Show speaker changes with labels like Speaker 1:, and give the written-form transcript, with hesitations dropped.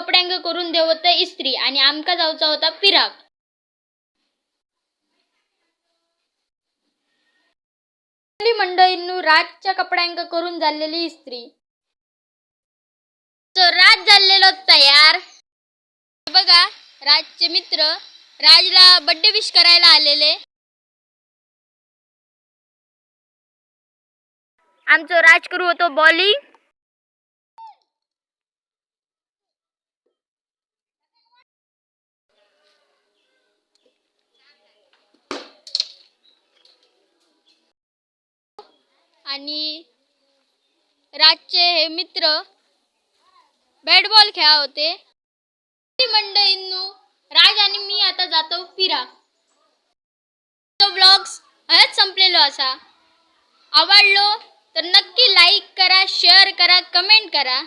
Speaker 1: कपड्यांक करून देवत इस्त्री आणि आमका जाऊचा होता फिराक. मंडळींनो राजच्या कपड्यांक करून झालेली इस्त्री. तो राज झालेलो तयार. बघा राजचे मित्र राजला बर्थडे विश करायला आलेले. आमचो राजकरू होतो बॉलिंग. आणि राजचे हे मित्र बॅट बॉल खेळा होते. मंडळींनो राज आणि मी आता जातो फिरा. तो ब्लॉग्स हयच संपलेलो असा. आवडलो तर नक्की लाईक करा, शेअर करा, कमेंट करा.